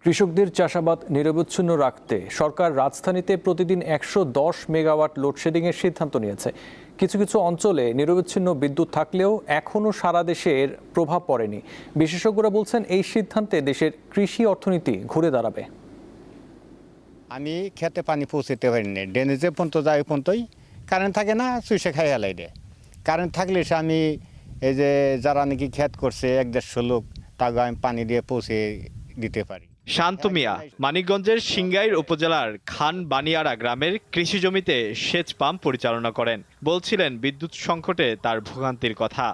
কৃষকদের চাষাবাদ নিরবচ্ছিন্ন রাখতে সরকার রাজধানীতে প্রতিদিন ১১০ মেগাওয়াট লোডশেডিংয়ের সিদ্ধান্ত নিয়েছে। কিছু কিছু অঞ্চলে নিরবচ্ছিন্ন বিদ্যুৎ থাকলেও এখনও সারা দেশের প্রভাব পড়েনি। বিশেষজ্ঞরা বলছেন এই সিদ্ধান্তে দেশের কৃষি অর্থনীতি ঘুরে দাঁড়াবে। আমি খেতে পানি পৌঁছতে পারিনি, ড্রেনেজে পর্যন্ত যাই পর্যন্তই কারেন্ট থাকে না, চুষে খাই হেলাই দেয়। কারেন্ট থাকলে সে আমি এই যে যারা নাকি ক্ষেত করছে ১-১৫০ লোক, তাকে আমি পানি দিয়ে পৌঁছে দিতে পারি। শান্ত মিয়া মানিকগঞ্জের সিংগাইর উপজেলার খান বানিয়ারা গ্রামের কৃষি জমিতে সেচ পাম্প পরিচালনা করেন। বলছিলেন বিদ্যুৎ সংকটে তার ভোগান্তির কথা।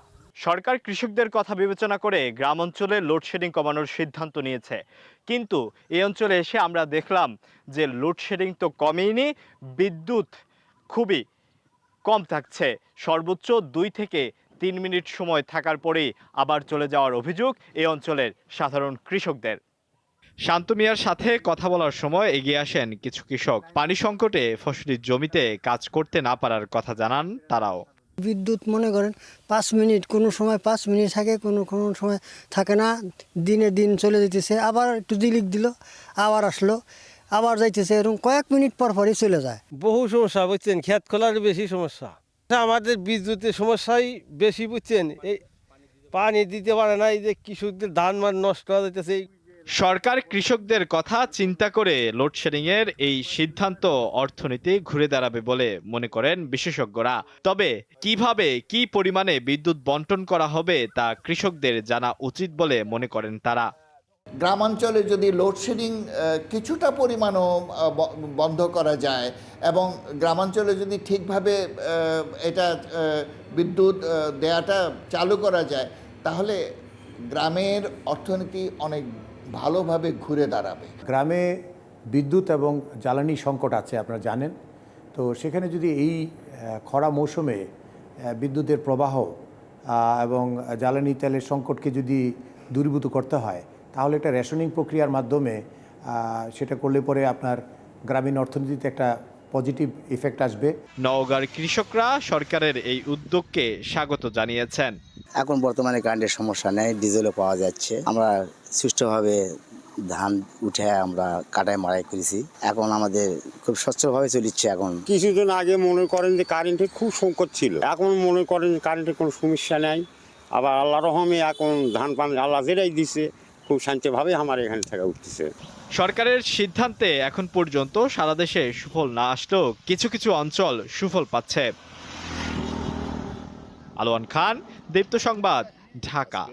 সরকার কৃষকদের কথা বিবেচনা করে গ্রাম অঞ্চলে লোডশেডিং কমানোর সিদ্ধান্ত নিয়েছে, কিন্তু এই অঞ্চলে এসে আমরা দেখলাম যে লোডশেডিং তো কমেইনি, বিদ্যুৎ খুবই কম থাকছে। সর্বোচ্চ 2 থেকে 3 মিনিট সময় থাকার পরেই আবার চলে যাওয়ার অভিযোগ এই অঞ্চলের সাধারণ কৃষকদের। শান্ত মিয়ার সাথে কথা বলার সময় এগিয়ে আসেন কিছু কৃষক। পানি সংকটে ফসলি জমিতে কাজ করতে না পারার কথা জানান তারাও। বিদ্যুৎ মনে করেন 5 মিনিট, কোনো সময় 5 মিনিট থাকে, কোনো সময় থাকে না। দিনে দিন চলে যেতেছে, আবার একটু দিলিক দিল, আবার আসলো, আবার যাইতেছে, এরকম কয়েক মিনিট পর পরই চলে যায়। বহু সমস্যা বুঝছেন, ক্ষেত খোলার বেশি সমস্যা। আমাদের বিদ্যুতের সমস্যাই বেশি বুঝছেন, এই পানি দিতে পারে না, এই যে কৃষকদের ধান মান নষ্ট হয়ে যাইতেছে। সরকার কৃষকদের কথা চিন্তা করে লোডশেডিং এর এই সিদ্ধান্ত অর্থনীতি ঘুরে দাঁড়াবে বলে মনে করেন বিশেষজ্ঞরা। তবে কিভাবে কি পরিমাণে বিদ্যুৎ বন্টন করা হবে তা কৃষকদের জানা উচিত বলে মনে করেন তারা। গ্রামাঞ্চলে যদি লোডশেডিং কিছুটা পরিমাণও বন্ধ করা যায় এবং গ্রামাঞ্চলে যদি ঠিকভাবে এটা বিদ্যুৎ দেয়াটা চালু করা যায়, তাহলে গ্রামের অর্থনীতি অনেক ভালোভাবে ঘুরে দাঁড়াবে। গ্রামে বিদ্যুৎ এবং জ্বালানি সংকট আছে, আপনারা জানেন। তো সেখানে যদি এই খরা মৌসুমে বিদ্যুতের প্রবাহ এবং জ্বালানি তেলের সংকটকে যদি দূরীভূত করতে হয়, তাহলে একটা রেশনিং প্রক্রিয়ার মাধ্যমে সেটা করলে পরে আপনার গ্রামীণ অর্থনীতিতে একটা পজিটিভ ইফেক্ট আসবে। নওগাঁর কৃষকরা সরকারের এই উদ্যোগকে স্বাগত জানিয়েছেন। এখন বর্তমানে কারেন্টের সমস্যা নেই, ডিজেলও পাওয়া যাচ্ছে। আমরা সুষ্ঠুভাবে ধান উঠে আমরা কাটাই মারাই করেছি, এখন আমাদের খুব স্বচ্ছভাবে চলিচ্ছে। এখন কিছুদিন আগে মনে করেন যে কারেন্টের খুব সংকট ছিল, এখন মনে করেন যে কারেন্টের কোনো সমস্যা নেই। আবার আল্লাহ রহমে এখন ধান পান আল্লাহ যেটাই দিছে, খুব শান্তিভাবে আমার এখানে থেকে উঠতেছে। সরকারের সিদ্ধান্তে এখন পর্যন্ত সারা দেশে সুফল না আসলেও কিছু কিছু অঞ্চল সুফল পাচ্ছে। আলোয়ান খান, দীপ্ত সংবাদ, ঢাকা।